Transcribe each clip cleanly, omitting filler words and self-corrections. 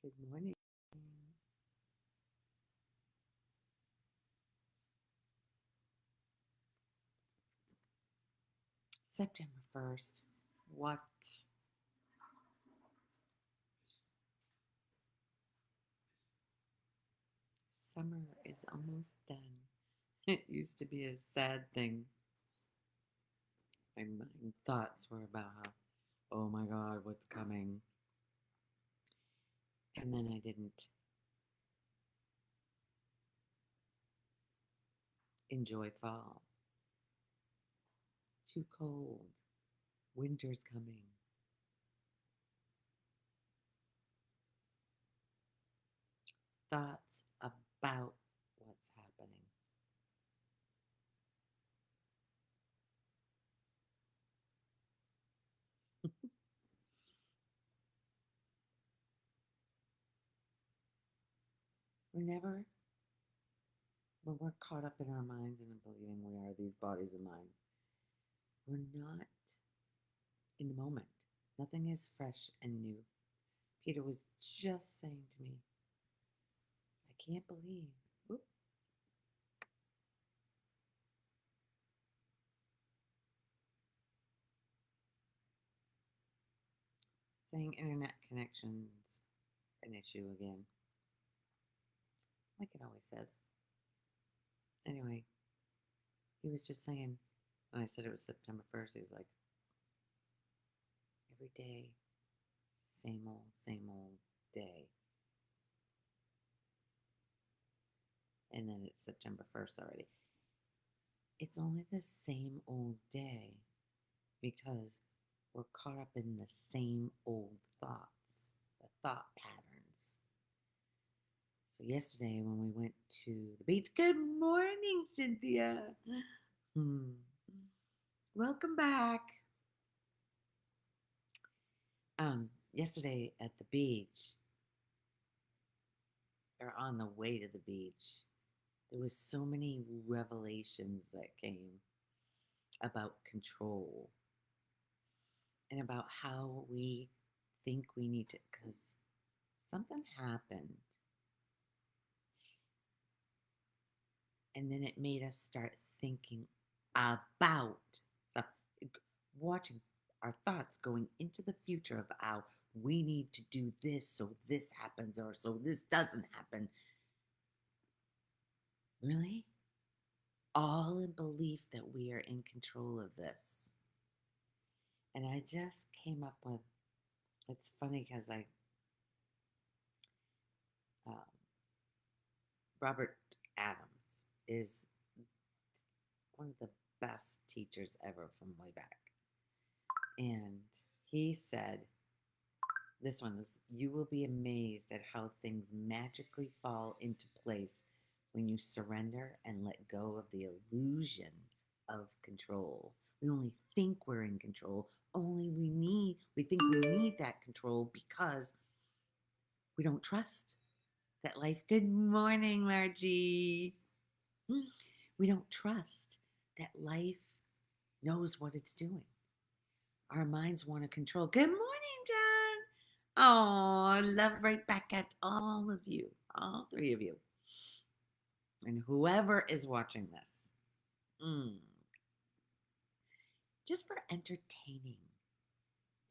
Good morning. September 1st. What? Summer is almost done. It used to be a sad thing. My thoughts were about how, oh my God, what's coming? And then I didn't enjoy fall. Too cold. Winter's coming. Thoughts about what's happening. We're never, when we're caught up in our minds and in believing we are these bodies of mind, we're not in the moment. Nothing is fresh and new. Peter was just saying to me, I can't believe. Whoop, saying internet connections an issue again, like it always says. Anyway, he was just saying, when I said it was September 1st, he was like, every day, same old day. And then it's September 1st already. It's only the same old day because we're caught up in the same old thoughts, the thought patterns. So yesterday when we went to the beach, good morning, Cynthia. Hmm. Welcome back. Yesterday at the beach, or on the way to the beach, there was so many revelations that came about control and about how we think we need to, because something happened, and then it made us start thinking about stuff, watching our thoughts going into the future of how we need to do this so this happens or so this doesn't happen. Really? All in belief that we are in control of this. And I just came up with, it's funny because um, Robert Adams is one of the best teachers ever from way back. And he said, this one is, you will be amazed at how things magically fall into place when you surrender and let go of the illusion of control. We only think we're in control. We think we need that control because we don't trust that life. Good morning, Margie. We don't trust that life knows what it's doing. Our minds want to control. Good morning, John. Oh, love right back at all of you, all three of you, and whoever is watching this. Mm, just for entertaining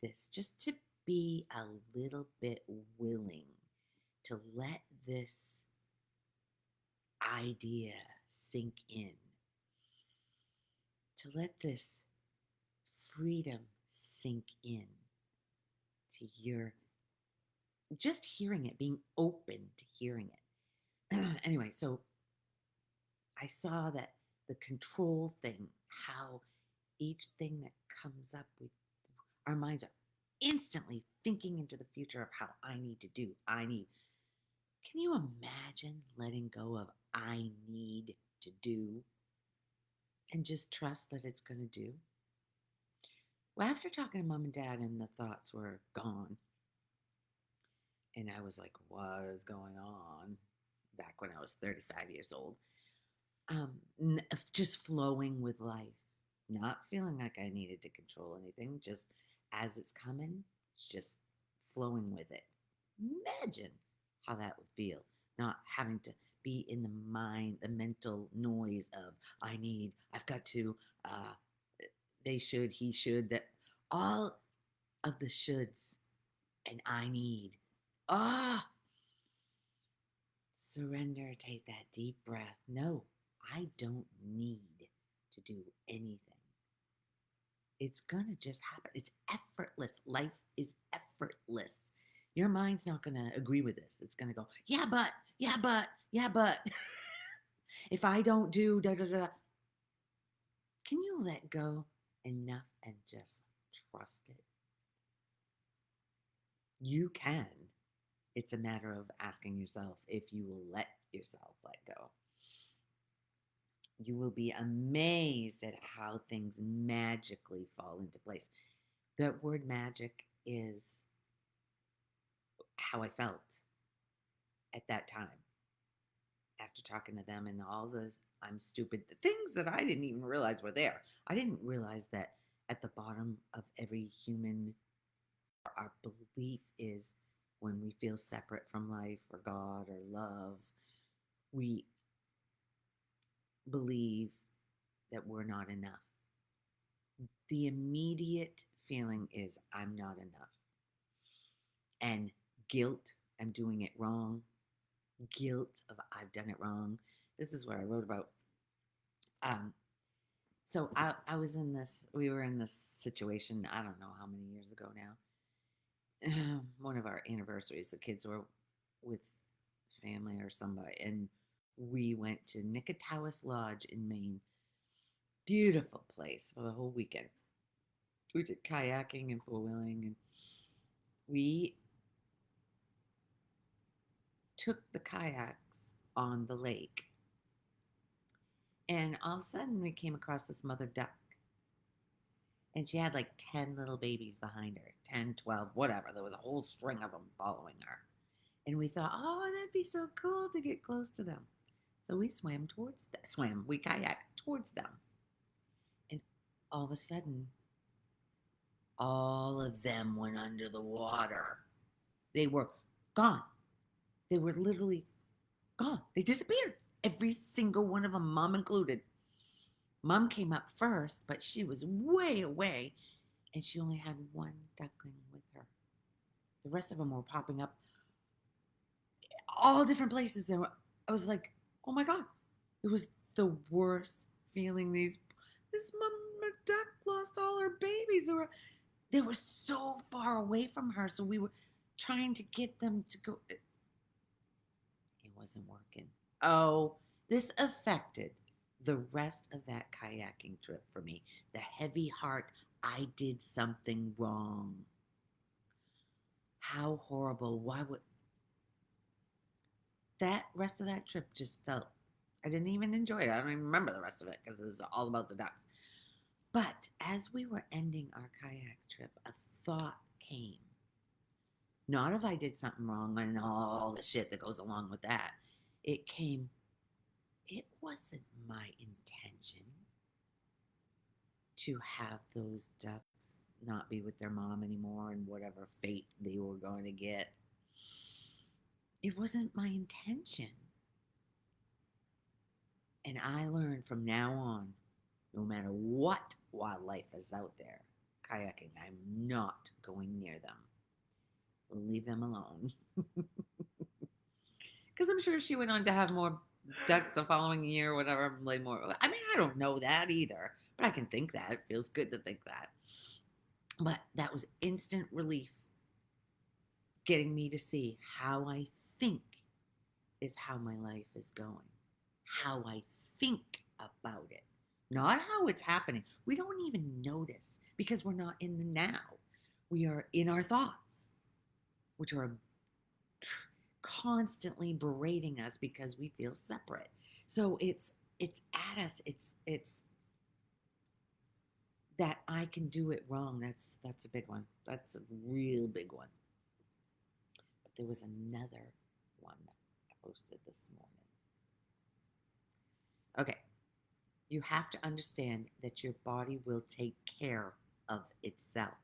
this, just to be a little bit willing to let this idea sink in, to let this freedom sink in to your, just hearing it, being open to hearing it. Anyway, so I saw that the control thing, how each thing that comes up with our minds are instantly thinking into the future of how I need to do. Can you imagine letting go of I need to do and just trust that it's going to do? Well, after talking to mom and dad and the thoughts were gone, and I was like, what is going on? Back when I was 35 years old, just flowing with life, not feeling like I needed to control anything, just as it's coming, just flowing with it. Imagine how that would feel. Not having to be in the mind, the mental noise of I've got to, they should, he should, that all of the shoulds and I need. Ah, surrender, take that deep breath. No, I don't need to do anything. It's gonna just happen. It's effortless. Life is effortless. Your mind's not gonna agree with this. It's gonna go, yeah, but, yeah, but, yeah, but. If I don't do da da da, can you let go enough and just trust it? You can. It's a matter of asking yourself if you will let yourself let go. You will be amazed at how things magically fall into place. That word magic is how I felt at that time after talking to them and all the I'm stupid, the things that I didn't even realize were there. I didn't realize that at the bottom of every human, our belief is when we feel separate from life or God or love, we believe that we're not enough. The immediate feeling is I'm not enough. And guilt, I'm doing it wrong. Guilt of I've done it wrong. This is what I wrote about. Um, so I was in this, we were in this situation, I don't know how many years ago now. One of our anniversaries, the kids were with family or somebody, and we went to Nicotawas Lodge in Maine. Beautiful place for the whole weekend. We did kayaking and four wheeling, and we took the kayaks on the lake. And all of a sudden, we came across this mother duck. And she had like 10 little babies behind her 10, 12, whatever. There was a whole string of them following her. And we thought, oh, that'd be so cool to get close to them. So we we kayaked towards them. And all of a sudden, all of them went under the water. They were gone. They were literally gone. They disappeared. Every single one of them, mom included. Mom came up first, but she was way away, and she only had one duckling with her. The rest of them were popping up all different places. And I was like, oh my God. It was the worst feeling. This mama duck lost all her babies. They were so far away from her. So we were trying to get them to go. It wasn't working. Oh, this affected the rest of that kayaking trip for me. The heavy heart, I did something wrong. How horrible. Why would that rest of that trip just felt, I didn't even enjoy it. I don't even remember the rest of it because it was all about the ducks. But as we were ending our kayak trip, a thought came. Not if I did something wrong and all the shit that goes along with that. It came, it wasn't my intention to have those ducks not be with their mom anymore and whatever fate they were going to get. It wasn't my intention. And I learned from now on, no matter what wildlife is out there, kayaking, I'm not going near them. Leave them alone. Because I'm sure she went on to have more ducks the following year or whatever, lay more. I mean, I don't know that either, but I can think that. It feels good to think that. But that was instant relief, getting me to see how I think is how my life is going, how I think about it, not how it's happening. We don't even notice because we're not in the now. We are in our thoughts, which are constantly berating us because we feel separate. So it's at us. It's that I can do it wrong. That's a big one. That's a real big one. But there was another one I posted this morning. Okay. You have to understand that your body will take care of itself.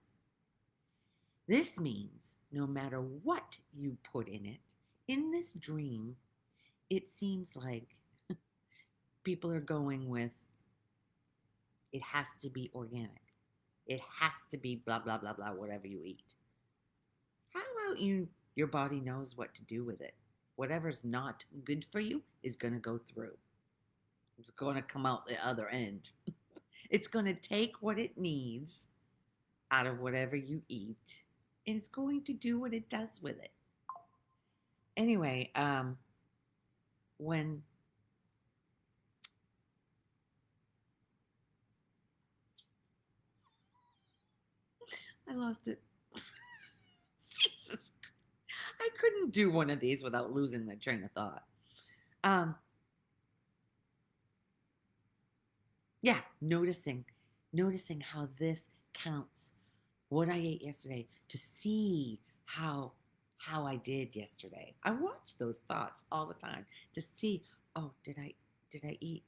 This means no matter what you put in it, In this dream, it seems like people are going with it has to be organic. It has to be blah, blah, blah, blah, whatever you eat. How about your body knows what to do with it? Whatever's not good for you is going to go through. It's going to come out the other end. It's going to take what it needs out of whatever you eat, and it's going to do what it does with it. Anyway, when I lost it. Jesus, I couldn't do one of these without losing the train of thought. Um, yeah, noticing how this counts what I ate yesterday to see how I did yesterday. I watch those thoughts all the time to see, oh, did I eat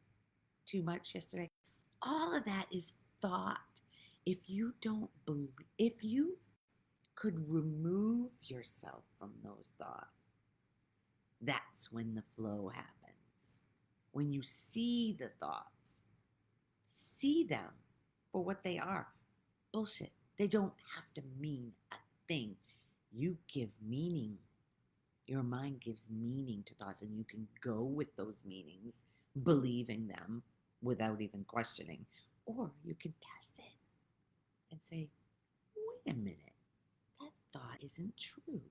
too much yesterday? All of that is thought. If you don't believe, if you could remove yourself from those thoughts, that's when the flow happens. When you see the thoughts, see them for what they are. Bullshit. They don't have to mean a thing. You give meaning. Your mind gives meaning to thoughts, and you can go with those meanings, believing them without even questioning. Or you can test it and say, wait a minute, that thought isn't true.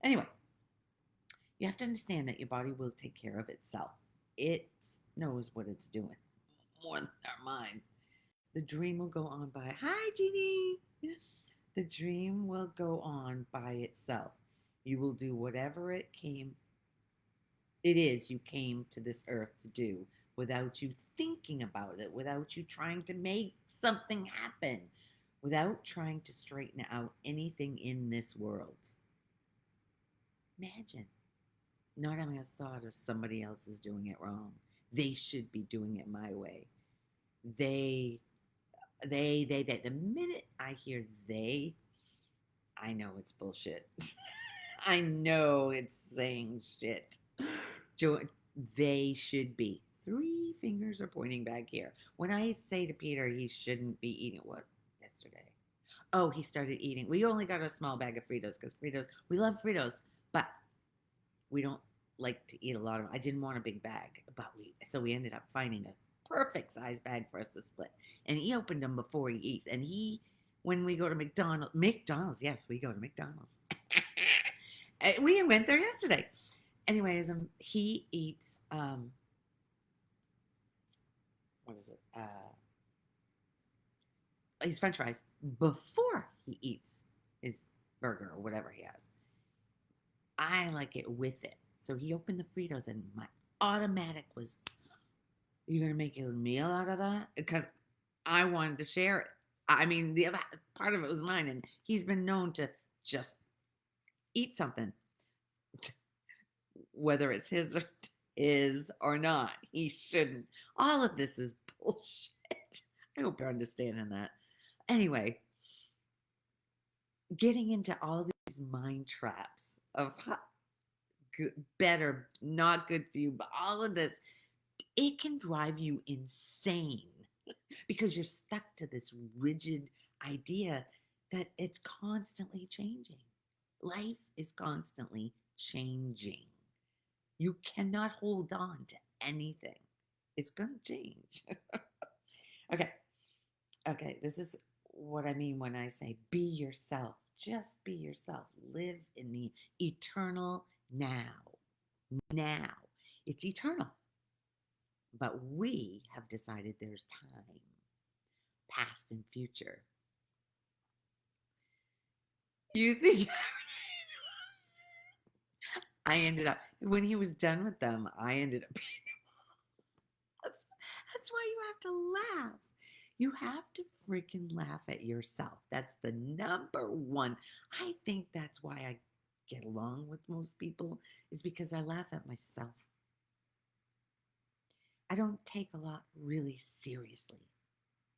Anyway, you have to understand that your body will take care of itself. It knows what it's doing more than our minds. The dream will go on by, hi, Jeannie. The dream will go on by itself. You will do whatever it is you came to this earth to do without you thinking about it, without you trying to make something happen, without trying to straighten out anything in this world. Imagine not having a thought of somebody else is doing it wrong. They should be doing it my way. They, they. The minute I hear they, I know it's bullshit. I know it's saying shit. They should be. Three fingers are pointing back here. When I say to Peter he shouldn't be eating what yesterday? Oh, he started eating. We only got a small bag of Fritos because Fritos, we love Fritos, but we don't like to eat a lot of them. I didn't want a big bag, but we ended up finding a perfect size bag for us to split. And he opened them before he eats. And when we go to McDonald's, yes, we go to McDonald's. We went there yesterday. Anyways, he eats what is it? His French fries before he eats his burger or whatever he has. I like it with it. So he opened the Fritos, and my automatic was, "You gonna make a meal out of that?" Because I wanted to share it. I mean, the other part of it was mine, and he's been known to just eat something, whether it's his or not. He shouldn't. All of this is bullshit. I hope you're understanding that. Anyway, getting into all these mind traps of good, better, not good for you, but all of this, it can drive you insane because you're stuck to this rigid idea that it's constantly changing. Life is constantly changing. You cannot hold on to anything. It's going to change. Okay. Okay. This is what I mean when I say be yourself. Just be yourself. Live in the eternal now. Now. It's eternal. But we have decided there's time, past and future. You think I ended up, when he was done with them, I ended up that's, that's why you have to laugh. You have to freaking laugh at yourself. That's the number one. I think that's why I get along with most people, is because I laugh at myself. I don't take a lot really seriously.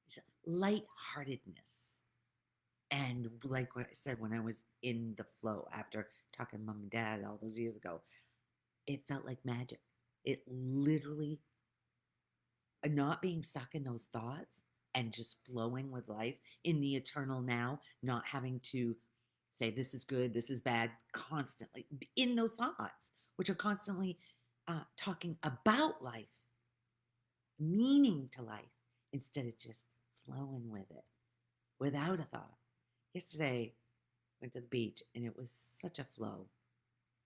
It's lightheartedness. And like what I said, when I was in the flow after talking to mom and dad all those years ago, it felt like magic. It literally, not being stuck in those thoughts and just flowing with life in the eternal now, not having to say this is good, this is bad, constantly in those thoughts, which are constantly talking about life, meaning to life, instead of just flowing with it without a thought. Yesterday, went to the beach and it was such a flow.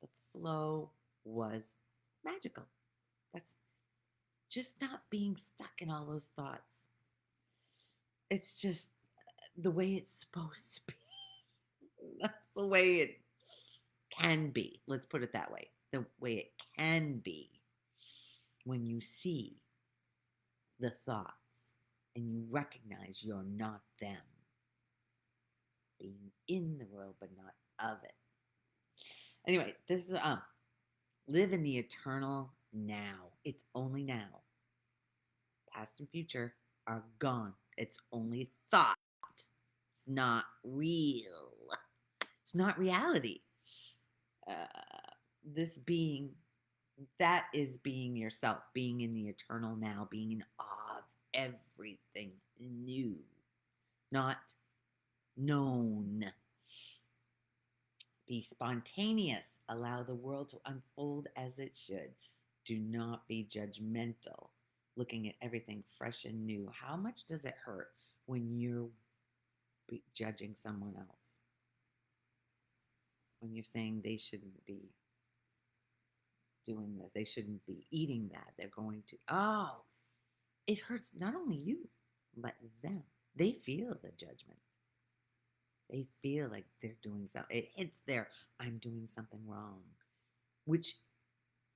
The flow was magical. That's just not being stuck in all those thoughts. It's just the way it's supposed to be. That's the way it can be. Let's put it that way. The way it can be when you see the thoughts and you recognize you're not them. Being in the world, but not of it. Anyway, this is live in the eternal now. It's only now. Past and future are gone. It's only thought. It's not real. It's not reality. This being, that is being yourself, being in the eternal now, being in awe of everything new, not known. Be spontaneous. Allow the world to unfold as it should. Do not be judgmental, looking at everything fresh and new. How much does it hurt when you're judging someone else? When you're saying they shouldn't be doing this, they shouldn't be eating that, they're going to, oh, it hurts not only you, but them. They feel the judgment. They feel like they're doing something. It hits their, I'm doing something wrong, which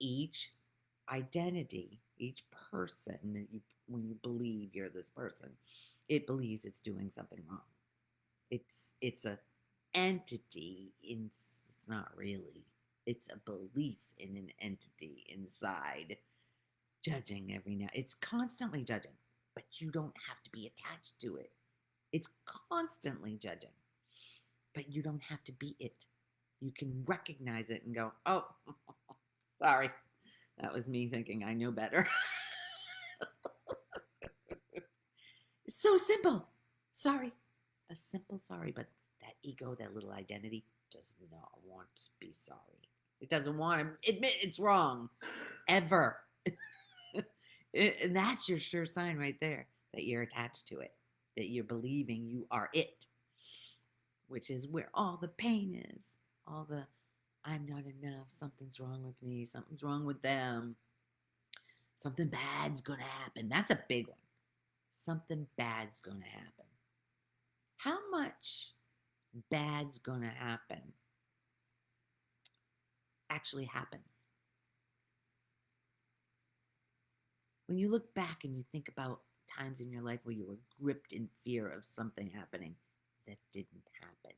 each identity, each person that you, when you believe you're this person, it believes it's doing something wrong. It's a entity in, it's not really. It's a belief in an entity inside, judging every now. It's constantly judging, but you don't have to be attached to it. It's constantly judging, but you don't have to be it. You can recognize it and go, oh, sorry. That was me thinking I know better. It's so simple. Sorry. A simple sorry, but that ego, that little identity, does not want to be sorry. It doesn't want to admit it's wrong. Ever. And that's your sure sign right there that you're attached to it, that you're believing you are it, which is where all the pain is. All the, I'm not enough, something's wrong with me, something's wrong with them, something bad's gonna happen. That's a big one. Something bad's gonna happen. How much bad's gonna happen actually happens? When you look back and you think about times in your life where you were gripped in fear of something happening that didn't happen,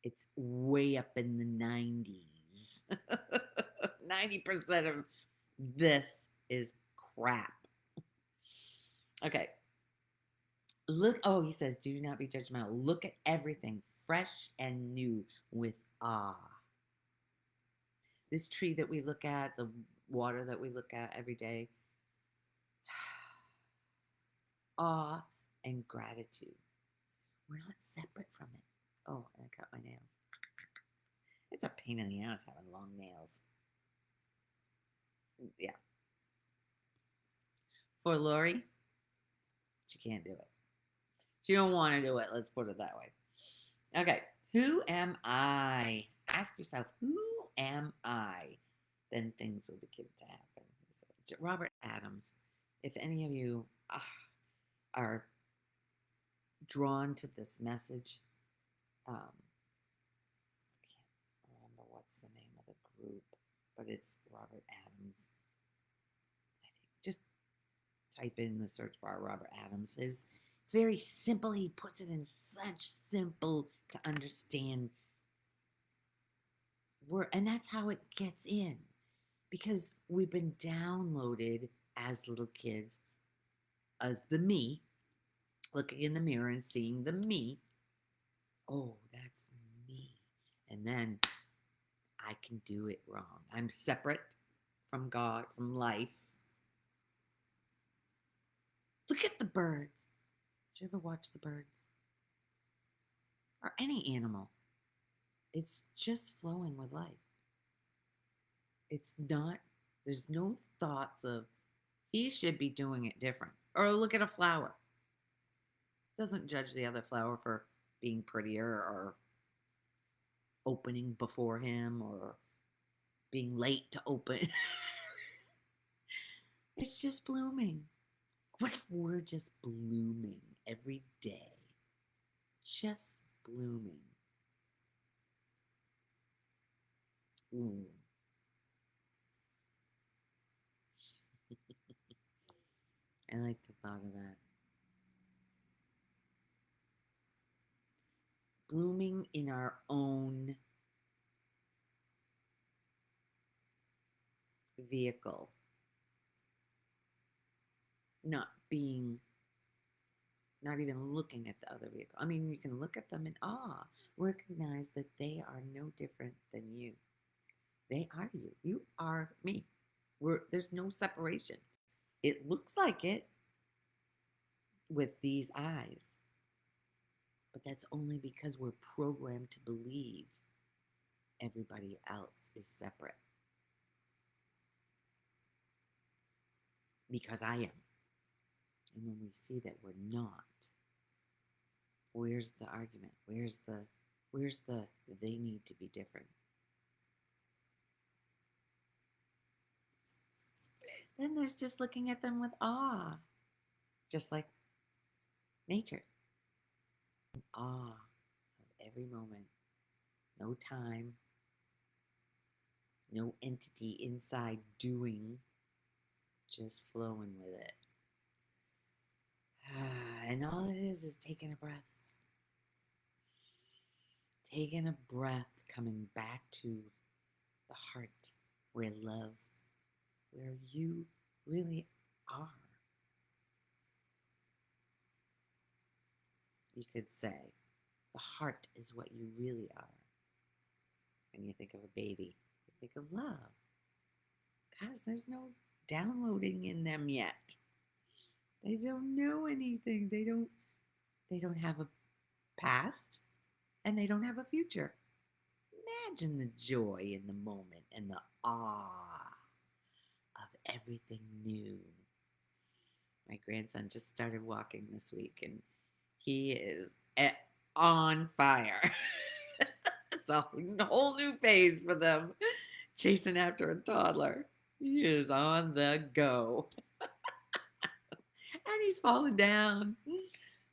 it's way up in the 90s. 90% of this is crap. Okay. Look, oh, he says, do not be judgmental. Look at everything fresh and new with awe. This tree that we look at, the water that we look at every day, awe and gratitude. We're not separate from it. Oh, and I cut my nails. It's a pain in the ass having long nails. Yeah. For Lori, she can't do it. She don't want to do it. Let's put it that way. Okay. Who am I? Ask yourself, who am I? Then things will begin to happen. Robert Adams. If any of you are drawn to this message, I can't remember what's the name of the group, but it's Robert Adams. I think just type in the search bar Robert Adams. It's very simple. He puts it in such simple to understand word, and that's how it gets in, because we've been downloaded as little kids as the me, looking in the mirror and seeing the me. Oh, that's me. And then I can do it wrong. I'm separate from God, from life. Look at the birds. Did you ever watch the birds? Or any animal? It's just flowing with life. It's not, there's no thoughts of, he should be doing it different. Or look at a flower. Doesn't judge the other flower for being prettier or opening before him or being late to open. It's just blooming. What if we're just blooming every day? Just blooming. Ooh. I like the thought of that. Blooming in our own vehicle. Not being, not even looking at the other vehicle. I mean, you can look at them in awe, recognize that they are no different than you. They are you. You are me. There's no separation. It looks like it with these eyes, but that's only because we're programmed to believe everybody else is separate. Because I am. And when we see that we're not, where's the argument? Where's the they need to be different? Then there's just looking at them with awe. Just like nature. Awe of every moment. No time. No entity inside doing. Just flowing with it. And all it is taking a breath. Taking a breath, coming back to the heart where love, where you really are. You could say the heart is what you really are. When you think of a baby, you think of love. Because there's no downloading in them yet. They don't know anything. They don't have a past and they don't have a future. Imagine the joy in the moment and the awe of everything new. My grandson just started walking this week and he is on fire. It's a whole new phase for them, chasing after a toddler. He is on the go. And he's falling down.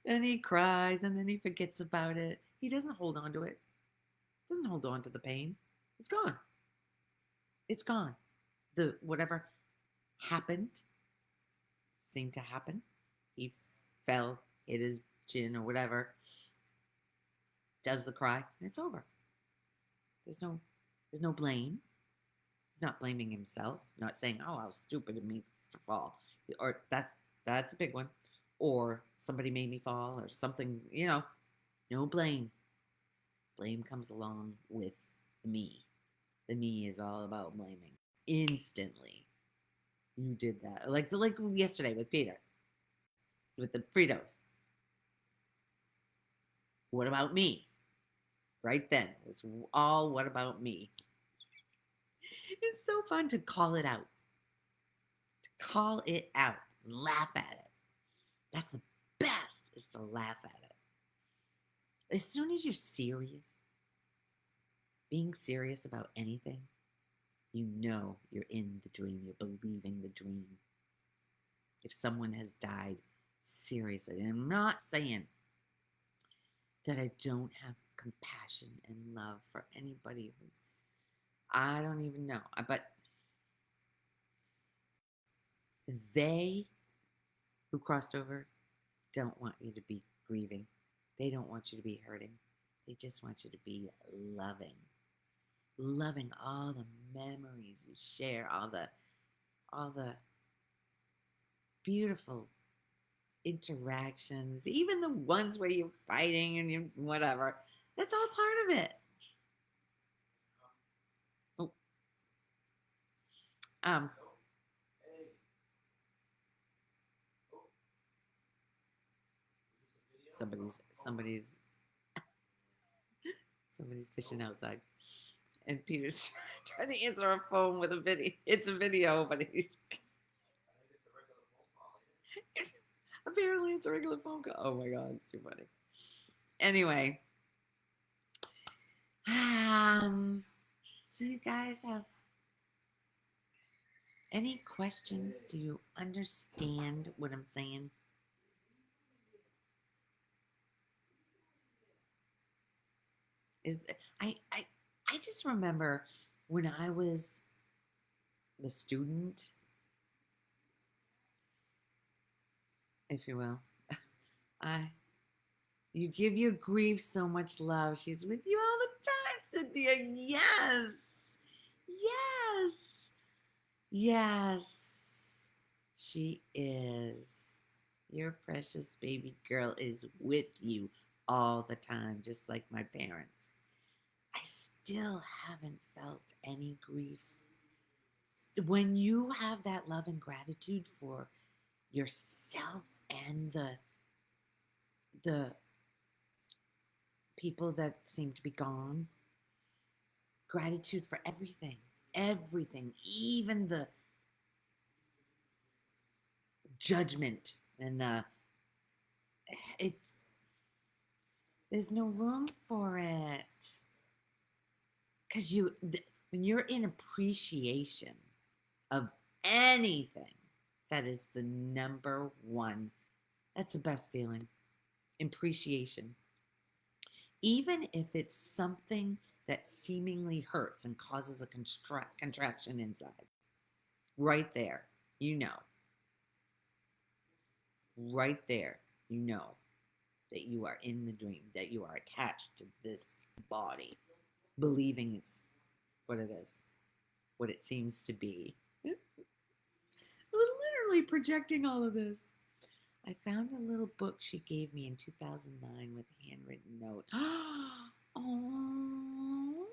And he cries and then he forgets about it. He doesn't hold on to it. Doesn't hold on to the pain. It's gone. It's gone. The whatever happened seemed to happen. He fell, hit his chin or whatever. Does the cry, and it's over. There's no blame. He's not blaming himself, not saying, "Oh, how stupid of me to fall," or that's a big one, or somebody made me fall, or something. No blame. Blame comes along with me. The me is all about blaming instantly. You did that, like yesterday with Peter, with the Fritos. What about me? Right then, it's all what about me. It's so fun to call it out. To call it out and laugh at it. That's the best, is to laugh at it. As soon as you're serious, being serious about anything, you know you're in the dream. You're believing the dream. If someone has died seriously, and I'm not saying that I don't have compassion and love for anybody who's, I don't even know, but they who crossed over don't want you to be grieving. They don't want you to be hurting. They just want you to be loving. Loving all the memories you share, all the beautiful interactions, even the ones where you're fighting and you whatever. That's all part of it. Oh, um, somebody's somebody's fishing outside, and Peter's trying to answer a phone with a video. It's a video, but he's apparently it's a regular phone call. Oh my god, it's too funny. Anyway, so you guys have any questions? Do you understand what I'm saying? Is I I just remember when I was the student, if you will. I You give your grief so much love. She's with you all the time, Cynthia. Yes. Yes. Yes. She is. Your precious baby girl is with you all the time, just like my parents. I still haven't felt any grief. When you have that love and gratitude for yourself and the people that seem to be gone, gratitude for everything, everything, even the judgment and it there's no room for it because when you're in appreciation of anything, that is the number one. That's the best feeling. Appreciation, even if it's something that seemingly hurts and causes a contraction inside. Right there, you know, right there, you know that you are in the dream, that you are attached to this body, believing it's what it is, what it seems to be. I was literally projecting all of this. I found a little book she gave me in 2009 with a handwritten note. Oh,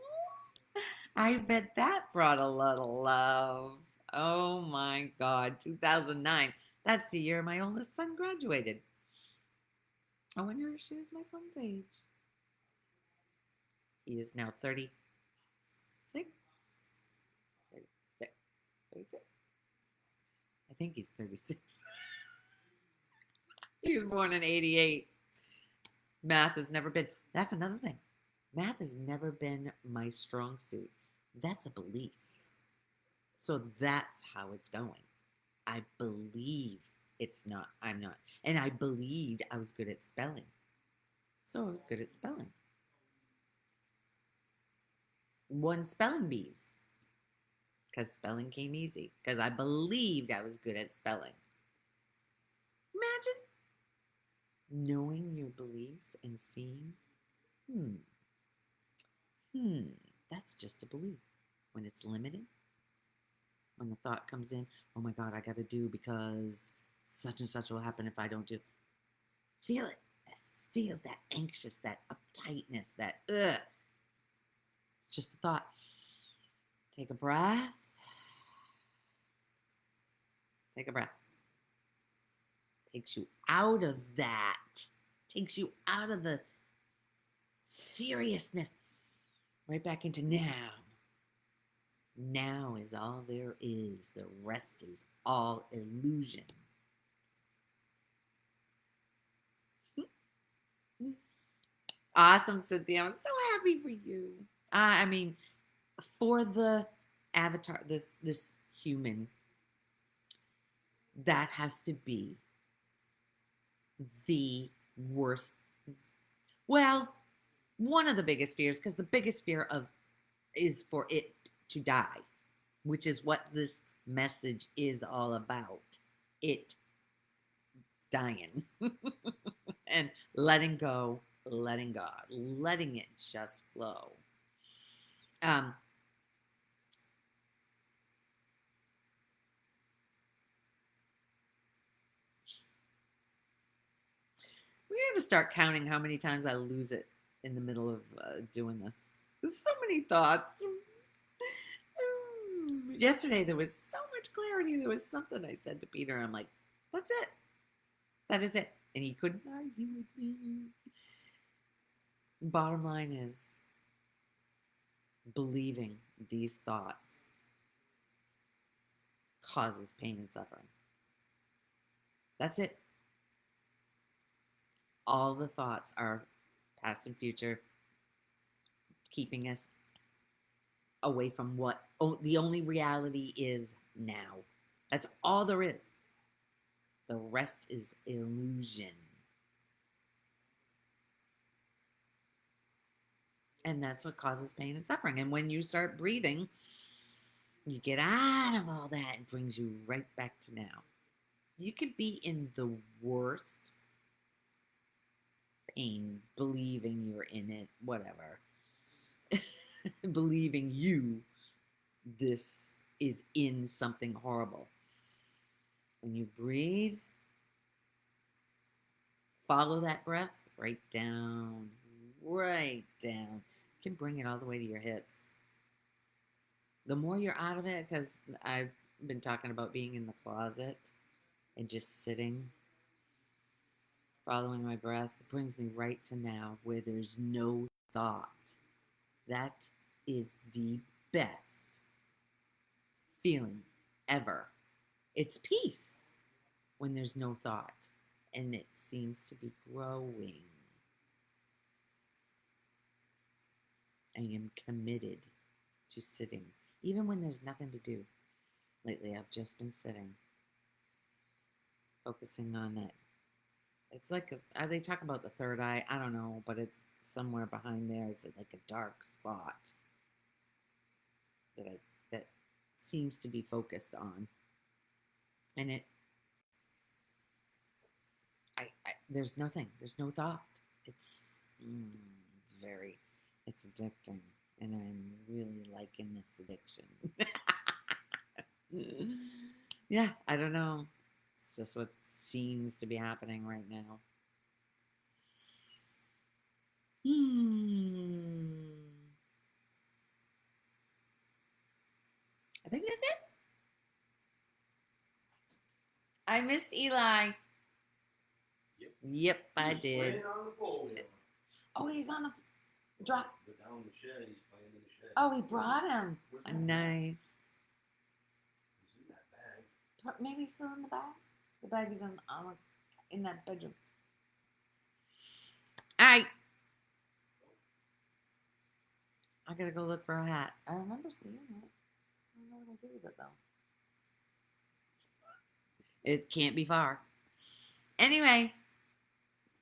I bet that brought a lot of love. Oh my God, 2009. That's the year my oldest son graduated. I wonder if she was my son's age. He is now 36. 36. 36? I think he's 36. He was born in 88. Math has never been, that's another thing. Math has never been my strong suit. That's a belief. So that's how it's going. I believe it's not, I'm not. And I believed I was good at spelling. So I was good at spelling. Won spelling bees because spelling came easy. Because I believed I was good at spelling. Imagine knowing your beliefs and seeing, that's just a belief. When it's limited, when the thought comes in, oh my God, I got to do because such and such will happen if I don't do. Feel it. It feels that anxious, that uptightness, that ugh. It's just a thought. Take a breath. Take a breath. Takes you out of that. Takes you out of the seriousness. Right back into now. Now is all there is. The rest is all illusion. Awesome, Cynthia. I'm so happy for you. I mean, for the avatar, this human, that has to be the worst. Well, one of the biggest fears, because the biggest fear of is for it to die, which is what this message is all about. It dying and letting go, letting God, letting it just flow. Um, to start counting how many times I lose it in the middle of doing this. There's so many thoughts. Yesterday there was so much clarity. There was something I said to Peter. I'm like, that's it. That is it. And he couldn't argue with me. Bottom line is believing these thoughts causes pain and suffering. That's it. All the thoughts are past and future, keeping us away from what the only reality is now. That's all there is. The rest is illusion. And that's what causes pain and suffering. And when you start breathing, you get out of all that and brings you right back to now. You could be in the worst pain, believing you're in it, whatever. Believing this is in something horrible. When you breathe, follow that breath right down. You can bring it all the way to your hips. The more you're out of it, because I've been talking about being in the closet and just sitting, following my breath, it brings me right to now where there's no thought. That is the best feeling ever. It's peace when there's no thought, and it seems to be growing. I am committed to sitting, even when there's nothing to do. Lately, I've just been sitting, focusing on it. It's like they talk about the third eye. I don't know, but it's somewhere behind there. It's like a dark spot that seems to be focused on, and there's nothing. There's no thought. It's it's addicting, and I'm really liking this addiction. Yeah, I don't know. It's just what seems to be happening right now. I think that's it. I missed Eli. Yep, I did. Playing on the floor. Oh, he's on the drop. Down in the shed. He's playing in the shed. Oh, he brought him. Nice. He's in that bag. Maybe he's still in the bag. The bag is in that bedroom. All right. I gotta go look for a hat. I remember seeing it. I don't know what I do with it though. It can't be far. Anyway,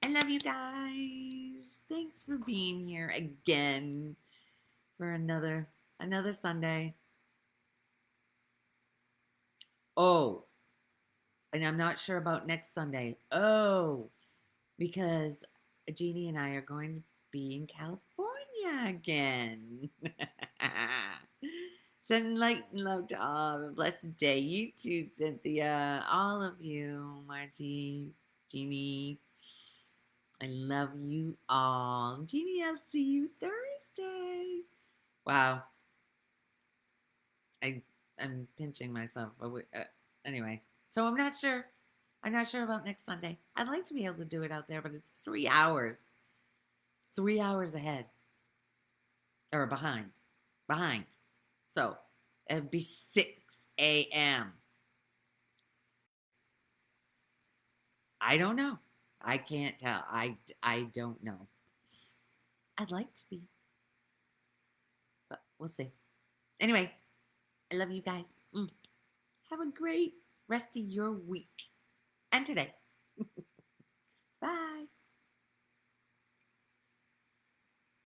I love you guys. Thanks for being here again for another Sunday. Oh, and I'm not sure about next Sunday. Oh, because Jeannie and I are going to be in California again. Send light and love to all. Have a blessed day. You too, Cynthia. All of you, Margie, Jeannie. I love you all. Jeannie, I'll see you Thursday. Wow. I'm pinching myself. Anyway, so I'm not sure. I'm not sure about next Sunday. I'd like to be able to do it out there, but it's 3 hours. 3 hours ahead. Or behind. So it'd be 6 a.m. I don't know. I can't tell. I don't know. I'd like to be. But we'll see. Anyway, I love you guys. Have a great rest of your week. And today. Bye.